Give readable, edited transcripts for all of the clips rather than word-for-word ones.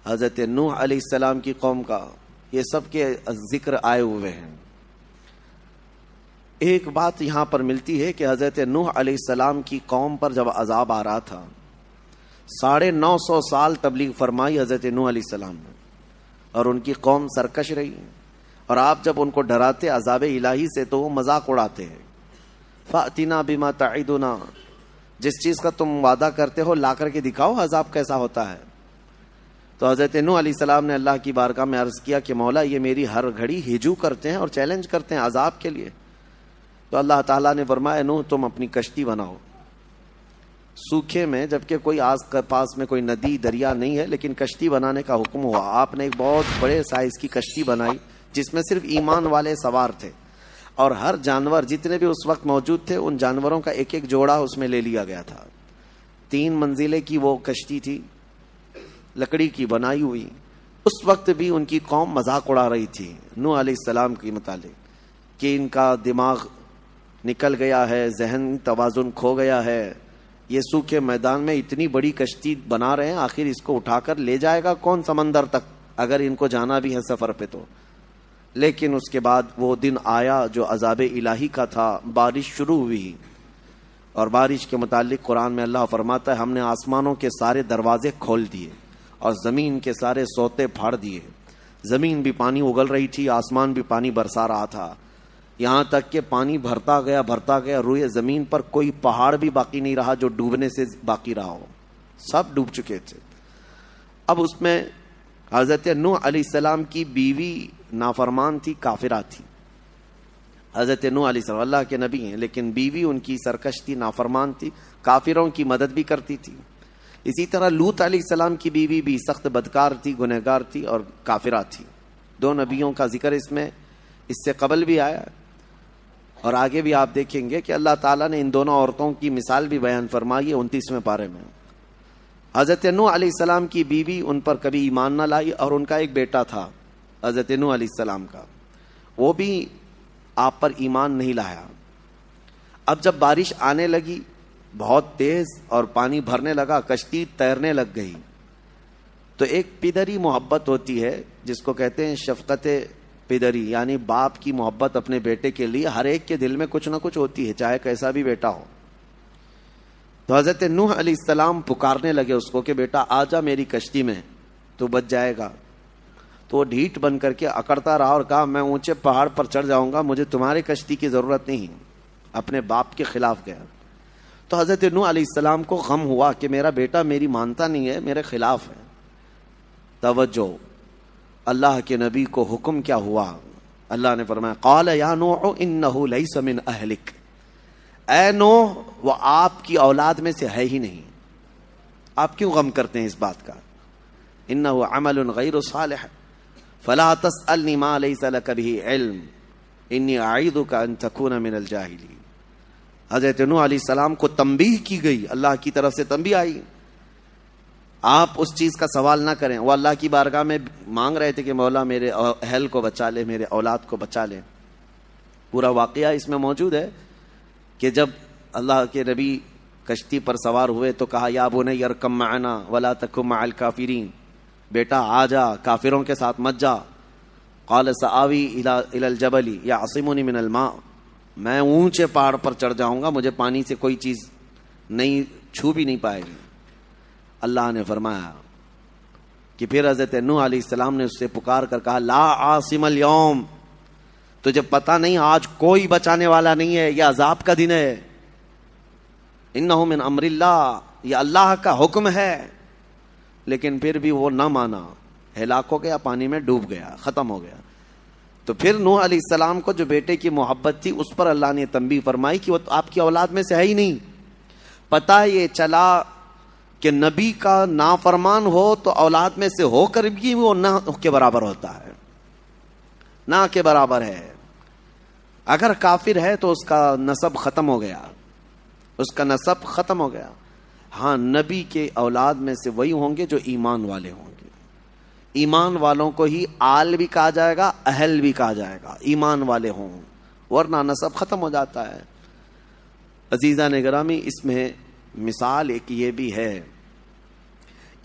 حضرت نوح علیہ السلام کی قوم کا، یہ سب کے ذکر آئے ہوئے ہیں۔ ایک بات یہاں پر ملتی ہے کہ حضرت نوح علیہ السلام کی قوم پر جب عذاب آ رہا تھا، 950 سال تبلیغ فرمائی حضرت نوح علیہ السلام نے، اور ان کی قوم سرکش رہی، اور آپ جب ان کو ڈراتے عذاب الہی سے تو وہ مذاق اڑاتے ہیں۔ فَأْتِنَا بِمَا تَعِدُنَا، جس چیز کا تم وعدہ کرتے ہو لا کر کے دکھاؤ عذاب کیسا ہوتا ہے۔ تو حضرت نوح علیہ السلام نے اللہ کی بارگاہ میں عرض کیا کہ مولا یہ میری ہر گھڑی ہجو کرتے ہیں اور چیلنج کرتے ہیں عذاب کے لیے۔ تو اللہ تعالیٰ نے فرمایا نوح تم اپنی کشتی بناؤ سوکھے میں، جبکہ کوئی آس پاس میں کوئی ندی دریا نہیں ہے، لیکن کشتی بنانے کا حکم ہوا۔ آپ نے ایک بہت بڑے سائز کی کشتی بنائی جس میں صرف ایمان والے سوار تھے، اور ہر جانور جتنے بھی اس وقت موجود تھے ان جانوروں کا ایک ایک جوڑا اس میں لے لیا گیا تھا۔ 3 منزلیں کی وہ کشتی تھی، لکڑی کی بنائی ہوئی۔ اس وقت بھی ان کی قوم مذاق اڑا رہی تھی نوح علیہ السلام کے متعلق کہ ان کا دماغ نکل گیا ہے، ذہن توازن کھو گیا ہے، یہ سوکھے میدان میں اتنی بڑی کشتی بنا رہے ہیں، آخر اس کو اٹھا کر لے جائے گا کون سمندر تک اگر ان کو جانا بھی ہے سفر پہ تو۔ لیکن اس کے بعد وہ دن آیا جو عذاب الہی کا تھا، بارش شروع ہوئی، اور بارش کے متعلق قرآن میں اللہ فرماتا ہے ہم نے آسمانوں کے سارے دروازے کھول دیے اور زمین کے سارے سوتے پھاڑ دیے۔ زمین بھی پانی اگل رہی تھی، آسمان بھی پانی برسا رہا تھا، یہاں تک کہ پانی بھرتا گیا روئے زمین پر کوئی پہاڑ بھی باقی نہیں رہا جو ڈوبنے سے باقی رہا ہو، سب ڈوب چکے تھے۔ اب اس میں حضرت نوح علیہ السلام کی بیوی نافرمان تھی، کافرہ تھی۔ حضرت نوح علیہ السلام اللہ کے نبی ہیں، لیکن بیوی ان کی سرکش تھی، نافرمان تھی، کافروں کی مدد بھی کرتی تھی۔ اسی طرح لوط علیہ السلام کی بیوی بھی سخت بدکار تھی، گنہگار تھی اور کافرہ تھی۔ 2 نبیوں کا ذکر اس میں اس سے قبل بھی آیا، اور آگے بھی آپ دیکھیں گے کہ اللہ تعالیٰ نے ان دونوں عورتوں کی مثال بھی بیان فرمائی ہے 29ویں پارے میں۔ حضرت نوح علیہ السلام کی بیوی ان پر کبھی ایمان نہ لائی، اور ان کا ایک بیٹا تھا حضرت نوح علیہ السلام کا، وہ بھی آپ پر ایمان نہیں لایا۔ اب جب بارش آنے لگی بہت تیز اور پانی بھرنے لگا، کشتی تیرنے لگ گئی، تو ایک پدری محبت ہوتی ہے جس کو کہتے ہیں شفقت پدری، یعنی باپ کی محبت اپنے بیٹے کے لیے ہر ایک کے دل میں کچھ نہ کچھ ہوتی ہے، چاہے کیسا بھی بیٹا ہو۔ تو حضرت نوح علیہ السلام پکارنے لگے اس کو کہ بیٹا آ جا میری کشتی میں، تو بچ جائے گا۔ تو وہ ڈھیٹ بن کر کے اکڑتا رہا اور کہا میں اونچے پہاڑ پر چڑھ جاؤں گا، مجھے تمہاری کشتی کی ضرورت نہیں، اپنے باپ کے خلاف گیا۔ تو حضرت نوح علیہ السلام کو غم ہوا کہ میرا بیٹا میری مانتا نہیں ہے، میرے خلاف ہے۔ توجہ، اللہ کے نبی کو حکم کیا ہوا؟ اللہ نے فرمایا قال یا نوح انہ لیس من اہلک، اے نوح وہ آپ کی اولاد میں سے ہے ہی نہیں، آپ کیوں غم کرتے ہیں اس بات کا؟ انہ عمل غیر صالح فلا تسألنی ما لیس لک به علم انی اعیذک ان تکون من الجاہلین۔ حضرت نوح علیہ السلام کو تنبیہ کی گئی، اللہ کی طرف سے تنبیہ آئی آپ اس چیز کا سوال نہ کریں۔ وہ اللہ کی بارگاہ میں مانگ رہے تھے کہ مولا میرے اہل کو بچا لے، میرے اولاد کو بچا لے۔ پورا واقعہ اس میں موجود ہے کہ جب اللہ کے نبی کشتی پر سوار ہوئے تو کہا یا بنی ارکب معنا ولا تکن مع الکافرین، بیٹا آ جا کافروں کے ساتھ مت جا۔ قال سآوی الی الجبل یعصمنی من الماء، میں اونچے پہاڑ پر چڑھ جاؤں گا، مجھے پانی سے کوئی چیز نہیں چھو بھی نہیں پائے گی۔ اللہ نے فرمایا کہ پھر حضرت نوح علیہ السلام نے اس سے پکار کر کہا لا عاصم اليوم، تجھے پتا نہیں آج کوئی بچانے والا نہیں ہے، یہ عذاب کا دن ہے، انہ من امر اللہ، یہ اللہ کا حکم ہے۔ لیکن پھر بھی وہ نہ مانا، ہلاک ہو گیا، پانی میں ڈوب گیا، ختم ہو گیا۔ تو پھر نوح علیہ السلام کو جو بیٹے کی محبت تھی اس پر اللہ نے تنبیہ فرمائی کہ وہ آپ کی اولاد میں سے ہے ہی نہیں۔ پتہ یہ چلا کہ نبی کا نافرمان ہو تو اولاد میں سے ہو کر بھی وہ نہ کے برابر ہوتا ہے، نہ کے برابر ہے۔ اگر کافر ہے تو اس کا نسب ختم ہو گیا، اس کا نسب ختم ہو گیا۔ ہاں نبی کے اولاد میں سے وہی ہوں گے جو ایمان والے ہوں گے، ایمان والوں کو ہی آل بھی کہا جائے گا، اہل بھی کہا جائے گا، ایمان والے ہوں، ورنہ نسب ختم ہو جاتا ہے۔ عزیزان گرامی، اس میں مثال ایک یہ بھی ہے،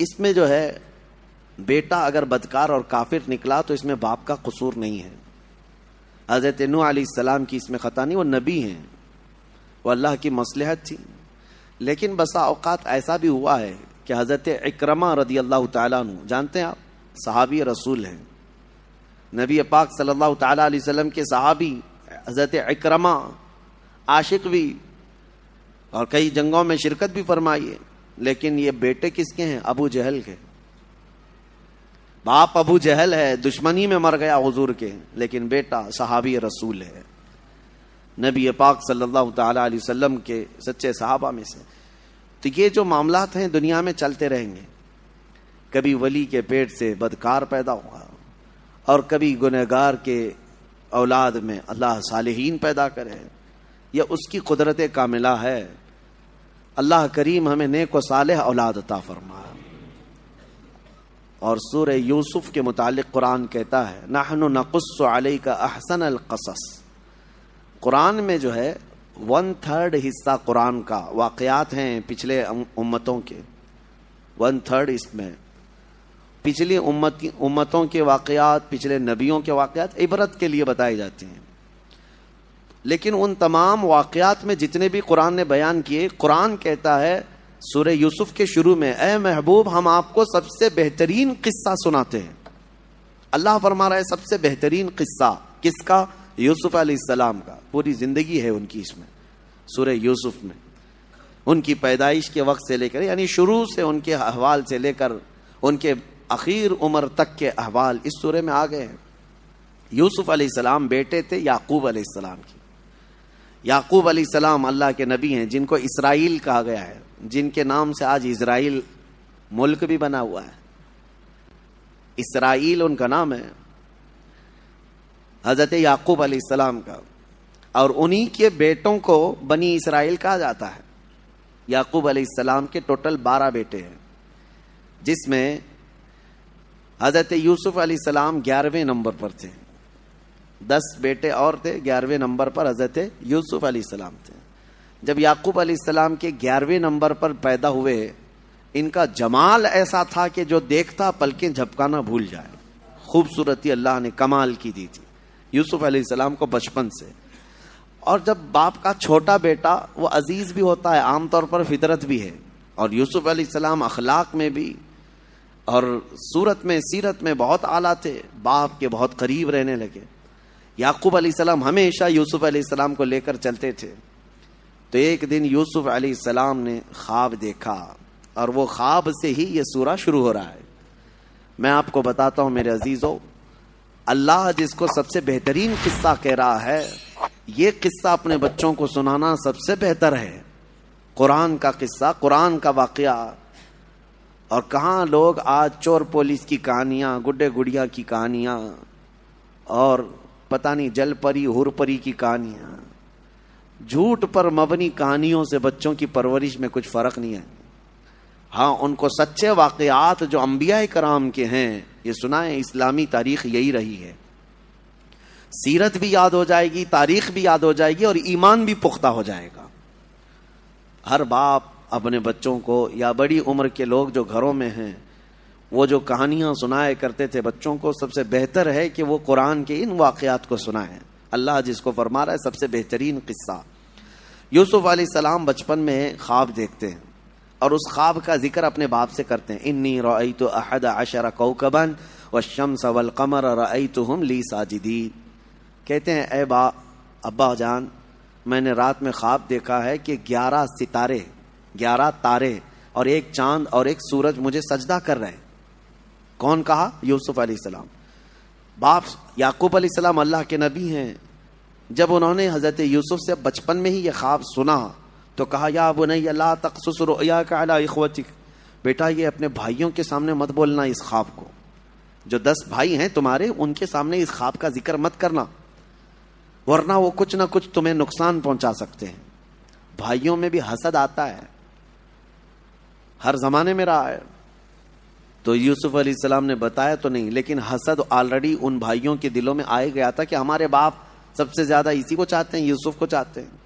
اس میں جو ہے بیٹا اگر بدکار اور کافر نکلا تو اس میں باپ کا قصور نہیں ہے. حضرت نوح علیہ السلام کی اس میں خطا نہیں، وہ نبی ہیں، وہ اللہ کی مصلحت تھی. لیکن بسا اوقات ایسا بھی ہوا ہے کہ حضرت اکرمہ رضی اللہ تعالیٰ عنہ، جانتے ہیں آپ، صحابی رسول ہیں، نبی پاک صلی اللہ تعالیٰ علیہ وسلم کے صحابی حضرت اکرمہ، عاشق بھی اور کئی جنگوں میں شرکت بھی فرمائی ہے. لیکن یہ بیٹے کس کے ہیں؟ ابو جہل کے. باپ ابو جہل ہے، دشمنی میں مر گیا حضور کے، لیکن بیٹا صحابی رسول ہے، نبی پاک صلی اللہ تعالیٰ علیہ وسلم کے سچے صحابہ میں سے. تو یہ جو معاملات ہیں دنیا میں چلتے رہیں گے. کبھی ولی کے پیٹ سے بدکار پیدا ہوا اور کبھی گنہگار کے اولاد میں اللہ صالحین پیدا کرے. یہ اس کی قدرت کاملہ ہے. اللہ کریم ہمیں نیک و صالح اولاد عطا فرمائے. اور سورہ یوسف کے متعلق قرآن کہتا ہے نحن نقص علیک احسن القصص. قرآن میں جو ہے 1/3 حصہ قرآن کا واقعات ہیں پچھلے امتوں کے. 1/3 اس میں پچھلی امتوں کے واقعات، پچھلے نبیوں کے واقعات عبرت کے لیے بتائے جاتے ہیں. لیکن ان تمام واقعات میں جتنے بھی قرآن نے بیان کیے، قرآن کہتا ہے سورہ یوسف کے شروع میں اے محبوب ہم آپ کو سب سے بہترین قصہ سناتے ہیں. اللہ فرما رہا ہے سب سے بہترین قصہ کس کا؟ یوسف علیہ السلام کا. پوری زندگی ہے ان کی اس میں، سورہ یوسف میں، ان کی پیدائش کے وقت سے لے کر، یعنی شروع سے ان کے احوال سے لے کر ان کے اخیر عمر تک کے احوال اس سورہ میں آ گئے ہیں. یوسف علیہ السلام بیٹے تھے یعقوب علیہ السلام کی. یعقوب علیہ السلام اللہ کے نبی ہیں جن کو اسرائیل کہا گیا ہے، جن کے نام سے آج اسرائیل ملک بھی بنا ہوا ہے. اسرائیل ان کا نام ہے، حضرت یعقوب علیہ السلام کا. اور انہی کے بیٹوں کو بنی اسرائیل کہا جاتا ہے. یعقوب علیہ السلام کے ٹوٹل 12 بیٹے ہیں، جس میں حضرت یوسف علیہ السلام 11ویں نمبر پر تھے. 10 بیٹے اور تھے، 11ویں نمبر پر حضرت یوسف علیہ السلام تھے. جب یعقوب علیہ السلام کے 11ویں نمبر پر پیدا ہوئے، ان کا جمال ایسا تھا کہ جو دیکھتا پلکیں جھپکانا بھول جائے. خوبصورتی اللہ نے کمال کی دی تھی یوسف علیہ السلام کو بچپن سے. اور جب باپ کا چھوٹا بیٹا وہ عزیز بھی ہوتا ہے، عام طور پر فطرت بھی ہے. اور یوسف علیہ السلام اخلاق میں بھی اور صورت میں، سیرت میں بہت اعلیٰ تھے، باپ کے بہت قریب رہنے لگے. یعقوب علیہ السلام ہمیشہ یوسف علیہ السلام کو لے کر چلتے تھے. تو ایک دن یوسف علیہ السلام نے خواب دیکھا، اور وہ خواب سے ہی یہ سورہ شروع ہو رہا ہے. میں آپ کو بتاتا ہوں میرے عزیزو، اللہ جس کو سب سے بہترین قصہ کہہ رہا ہے، یہ قصہ اپنے بچوں کو سنانا سب سے بہتر ہے. قرآن کا قصہ، قرآن کا واقعہ. اور کہاں لوگ آج چور پولیس کی کہانیاں، گڈے گڑیا کی کہانیاں، اور پتہ نہیں جل پری ہور پری کی کہانیاں، جھوٹ پر مبنی کہانیوں سے بچوں کی پرورش میں کچھ فرق نہیں ہے. ہاں ان کو سچے واقعات جو انبیاء کرام کے ہیں یہ سنائیں. اسلامی تاریخ یہی رہی ہے. سیرت بھی یاد ہو جائے گی، تاریخ بھی یاد ہو جائے گی، اور ایمان بھی پختہ ہو جائے گا. ہر باپ اپنے بچوں کو، یا بڑی عمر کے لوگ جو گھروں میں ہیں، وہ جو کہانیاں سنائے کرتے تھے بچوں کو، سب سے بہتر ہے کہ وہ قرآن کے ان واقعات کو سنائیں. اللہ جس کو فرما رہا ہے سب سے بہترین قصہ. یوسف علیہ السلام بچپن میں خواب دیکھتے ہیں اور اس خواب کا ذکر اپنے باپ سے کرتے ہیں. انی رأیت 11 کوكبا والشمس والقمر رأیتهم لی ساجدین. کہتے ہیں اے ابا جان، میں نے رات میں خواب دیکھا ہے کہ 11 ستارے، 11 تارے اور ایک چاند اور ایک سورج مجھے سجدہ کر رہے ہیں. کون کہا؟ یوسف علیہ السلام. باپ یعقوب علیہ السلام اللہ کے نبی ہیں. جب انہوں نے حضرت یوسف سے بچپن میں ہی یہ خواب سنا تو کہا یا بنی لا تقصص رؤیاک علی اخوتک، بیٹا یہ اپنے بھائیوں کے سامنے مت بولنا اس خواب کو. جو 10 بھائی ہیں تمہارے، ان کے سامنے اس خواب کا ذکر مت کرنا، ورنہ وہ کچھ نہ کچھ تمہیں نقصان پہنچا سکتے ہیں. بھائیوں میں بھی حسد آتا ہے، ہر زمانے میں رہا ہے. تو یوسف علیہ السلام نے بتایا تو نہیں، لیکن حسد آلریڈی ان بھائیوں کے دلوں میں آئے گیا تھا کہ ہمارے باپ سب سے زیادہ اسی کو چاہتے ہیں، یوسف کو چاہتے ہیں.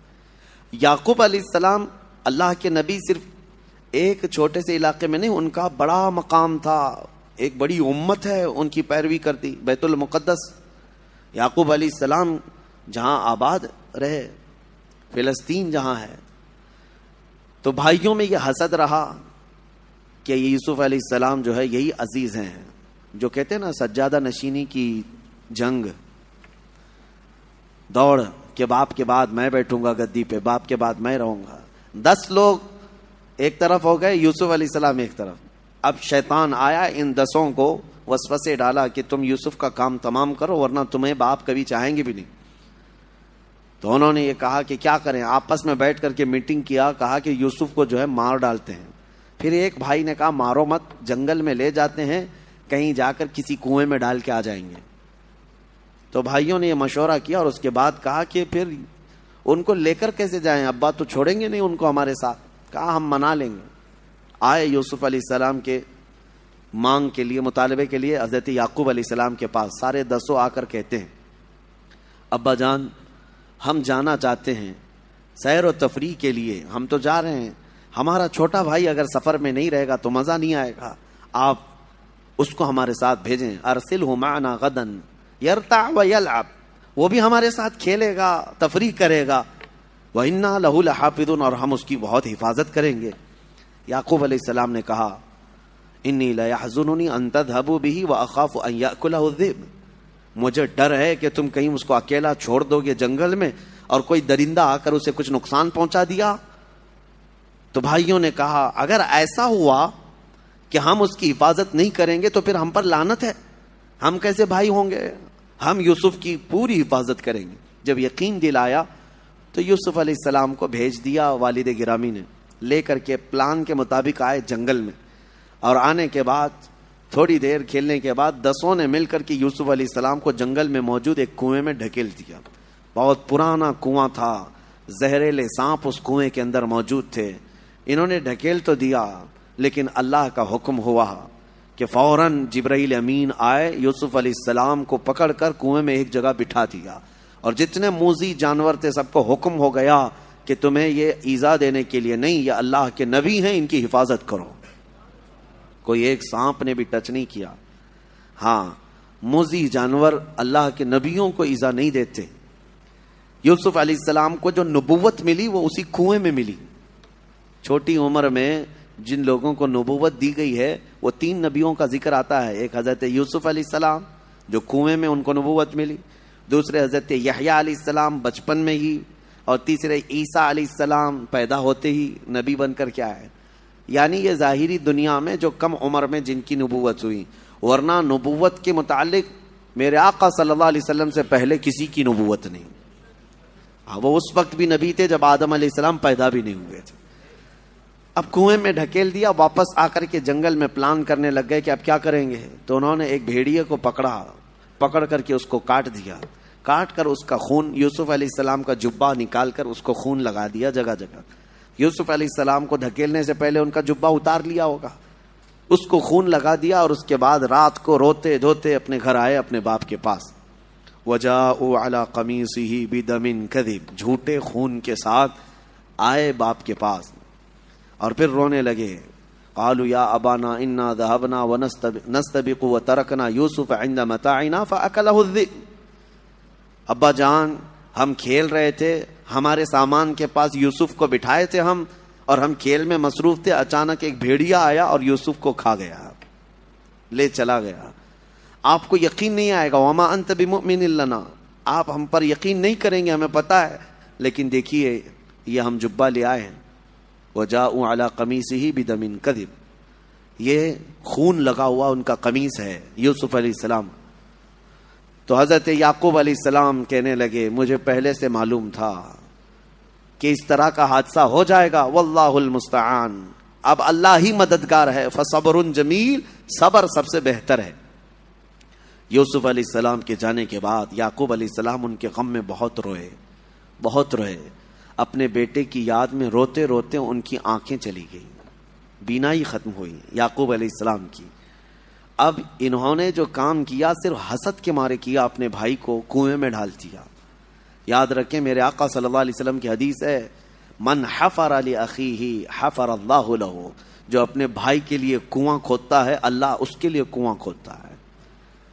یعقوب علیہ السلام اللہ کے نبی صرف ایک چھوٹے سے علاقے میں نہیں، ان کا بڑا مقام تھا. ایک بڑی امت ہے ان کی پیروی کرتی. بیت المقدس یعقوب علیہ السلام جہاں آباد رہے، فلسطین جہاں ہے. تو بھائیوں میں یہ حسد رہا کہ یوسف علیہ السلام جو ہے یہی عزیز ہیں، جو کہتے ہیں نا سجادہ نشینی کی جنگ، دوڑ کہ باپ کے بعد میں بیٹھوں گا گدی پہ، باپ کے بعد میں رہوں گا. 10 لوگ ایک طرف ہو گئے، یوسف علیہ السلام ایک طرف. اب شیطان آیا، ان 10 کو وسوسے ڈالا کہ تم یوسف کا کام تمام کرو ورنہ تمہیں باپ کبھی چاہیں گے بھی نہیں. تو انہوں نے یہ کہا کہ کیا کریں، آپس میں بیٹھ کر کے میٹنگ کیا، کہا کہ یوسف کو جو ہے مار ڈالتے ہیں. پھر ایک بھائی نے کہا مارو مت، جنگل میں لے جاتے ہیں، کہیں جا کر کسی کنویں میں ڈال کے آ جائیں گے. تو بھائیوں نے یہ مشورہ کیا اور اس کے بعد کہا کہ پھر ان کو لے کر کیسے جائیں، ابا تو چھوڑیں گے نہیں ان کو ہمارے ساتھ. کہا ہم منا لیں گے. آئے یوسف علیہ السلام کے مانگ کے لیے، مطالبے کے لیے حضرت یعقوب علیہ السلام کے پاس. سارے 10 آ کر کہتے ہیں ابا جان ہم جانا چاہتے ہیں سیر و تفریح کے لیے، ہم تو جا رہے ہیں، ہمارا چھوٹا بھائی اگر سفر میں نہیں رہے گا تو مزہ نہیں آئے گا، آپ اس کو ہمارے ساتھ بھیجیں. ارسلہ معنا غدا یرتع ویلعب، وہ بھی ہمارے ساتھ کھیلے گا، تفریح کرے گا. وَإِنَّا لَهُ لَحَافِظُونَ، اور ہم اس کی بہت حفاظت کریں گے. یعقوب علیہ السلام نے کہا انی لَيَحْزُنُنِي أَن تَذْهَبُوا بِهِ وَأَخَافُ أَن يَأْكُلَهُ الذِّئْبُ، مجھے ڈر ہے کہ تم کہیں اس کو اکیلا چھوڑ دو گے جنگل میں اور کوئی درندہ آ کر اسے کچھ نقصان پہنچا دیا. تو بھائیوں نے کہا اگر ایسا ہوا کہ ہم اس کی حفاظت نہیں کریں گے تو پھر ہم پر لعنت ہے، ہم کیسے بھائی ہوں گے، ہم یوسف کی پوری حفاظت کریں گے. جب یقین دلایا تو یوسف علیہ السلام کو بھیج دیا والد گرامی نے، لے کر کے پلان کے مطابق آئے جنگل میں. اور آنے کے بعد تھوڑی دیر کھیلنے کے بعد 10 نے مل کر کے یوسف علیہ السلام کو جنگل میں موجود ایک کنویں میں ڈھکیل دیا. بہت پرانا کنواں تھا، زہریلے سانپ اس کنویں کے اندر موجود تھے. انہوں نے ڈھکیل تو دیا لیکن اللہ کا حکم ہوا کہ فوراً جبرائیل امین آئے، یوسف علیہ السلام کو پکڑ کر کنویں میں ایک جگہ بٹھا دیا. اور جتنے موذی جانور تھے سب کو حکم ہو گیا کہ تمہیں یہ ایذا دینے کے لیے نہیں، یہ اللہ کے نبی ہیں، ان کی حفاظت کرو. کوئی ایک سانپ نے بھی ٹچ نہیں کیا. ہاں موذی جانور اللہ کے نبیوں کو ایذا نہیں دیتے. یوسف علیہ السلام کو جو نبوت ملی وہ اسی کنویں میں ملی. چھوٹی عمر میں جن لوگوں کو نبوت دی گئی ہے وہ 3 نبیوں کا ذکر آتا ہے. ایک حضرت یوسف علیہ السلام جو کنویں میں ان کو نبوت ملی، دوسرے حضرت یحییٰ علیہ السلام بچپن میں ہی، اور تیسرے عیسیٰ علیہ السلام پیدا ہوتے ہی نبی بن کر کے آئے. یعنی یہ ظاہری دنیا میں جو کم عمر میں جن کی نبوت ہوئی، ورنہ نبوت کے متعلق میرے آقا صلی اللہ علیہ وسلم سے پہلے کسی کی نبوت نہیں. وہ اس وقت بھی نبی تھے جب آدم علیہ السلام پیدا بھی نہیں ہوئے تھے. اب کنویں میں ڈھکیل دیا، واپس آ کر کے جنگل میں پلان کرنے لگ گئے کہ اب کیا کریں گے. تو انہوں نے ایک بھیڑیے کو پکڑ کر کے اس کو کاٹ دیا. کاٹ کر اس کا خون، یوسف علیہ السلام کا جبہ نکال کر اس کو خون لگا دیا جگہ جگہ. یوسف علیہ السلام کو دھکیلنے سے پہلے ان کا جبہ اتار لیا ہوگا، اس کو خون لگا دیا. اور اس کے بعد رات کو روتے دھوتے اپنے گھر آئے اپنے باپ کے پاس. وَجَاءُوا عَلَىٰ قَمِيصِهِ بِدَمٍ كَذِبٍ، جھوٹے خون کے ساتھ آئے باپ کے پاس اور پھر رونے لگے. قالوا یا ابانا انا ذهبنا ونستبق وتركنا يوسف عند متاعنا فاكله الذئب. ابا جان ہم کھیل رہے تھے، ہمارے سامان کے پاس یوسف کو بٹھائے تھے ہم، اور ہم کھیل میں مصروف تھے. اچانک ایک بھیڑیا آیا اور یوسف کو کھا گیا، لے چلا گیا. آپ کو یقین نہیں آئے گا. وما انت بمؤمن لنا، آپ ہم پر یقین نہیں کریں گے، ہمیں پتا ہے، لیکن دیکھیے یہ ہم جبہ لے آئے ہیں. وجاءوا علی قمیصہ بدم کذب، یہ خون لگا ہوا ان کا قمیص ہے یوسف علیہ السلام. تو حضرت یعقوب علیہ السلام کہنے لگے مجھے پہلے سے معلوم تھا کہ اس طرح کا حادثہ ہو جائے گا. واللہ المستعان، اب اللہ ہی مددگار ہے. فصبر جمیل، صبر سب سے بہتر ہے. یوسف علیہ السلام کے جانے کے بعد یعقوب علیہ السلام ان کے غم میں بہت روئے. اپنے بیٹے کی یاد میں روتے روتے ان کی آنکھیں چلی گئی، بینائی ختم ہوئی یعقوب علیہ السلام کی. اب انہوں نے جو کام کیا صرف حسد کے مارے کیا، اپنے بھائی کو کنویں میں ڈال دیا. یاد رکھیں میرے آقا صلی اللہ علیہ وسلم کی حدیث ہے من حفر لاخیہ حفر اللہ لہ، جو اپنے بھائی کے لیے کنواں کھودتا ہے اللہ اس کے لیے کنواں کھودتا ہے۔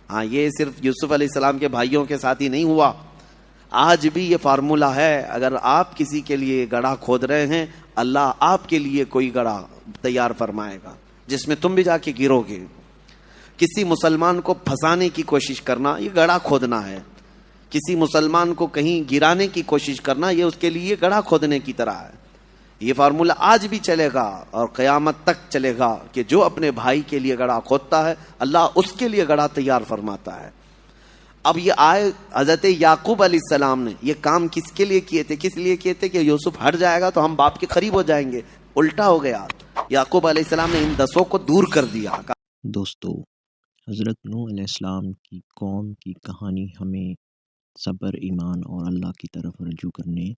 ہاں، یہ صرف یوسف علیہ السلام کے بھائیوں کے ساتھ ہی نہیں ہوا، آج بھی یہ فارمولا ہے۔ اگر آپ کسی کے لیے گڑھا کھود رہے ہیں، اللہ آپ کے لیے کوئی گڑھا تیار فرمائے گا جس میں تم بھی جا کے گرو گے۔ کسی مسلمان کو پھنسانے کی کوشش کرنا یہ گڑھا کھودنا ہے، کسی مسلمان کو کہیں گرانے کی کوشش کرنا یہ اس کے لیے گڑھا کھودنے کی طرح ہے۔ یہ فارمولا آج بھی چلے گا اور قیامت تک چلے گا کہ جو اپنے بھائی کے لیے گڑھا کھودتا ہے اللہ اس کے لیے گڑھا تیار فرماتا ہے۔ اب یہ آئے حضرت یعقوب علیہ السلام نے یہ کام کس کے لیے کیے تھے؟ کس لیے کیے تھے کہ یوسف ہٹ جائے گا تو ہم باپ کے قریب ہو جائیں گے۔ الٹا ہو گیا، یعقوب علیہ السلام نے ان 10 کو دور کر دیا۔ دوستو، حضرت نوح علیہ السلام کی قوم کی کہانی ہمیں صبر، ایمان اور اللہ کی طرف رجوع کرنے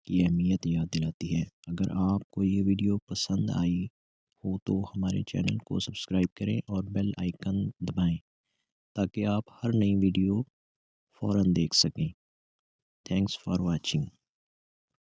کی اہمیت یاد دلاتی ہے۔ اگر آپ کو یہ ویڈیو پسند آئی ہو تو ہمارے چینل کو سبسکرائب کریں اور بیل آئیکن دبائیں تاکہ آپ ہر نئی ویڈیو فوراً دیکھ سکیں۔ Thanks for watching.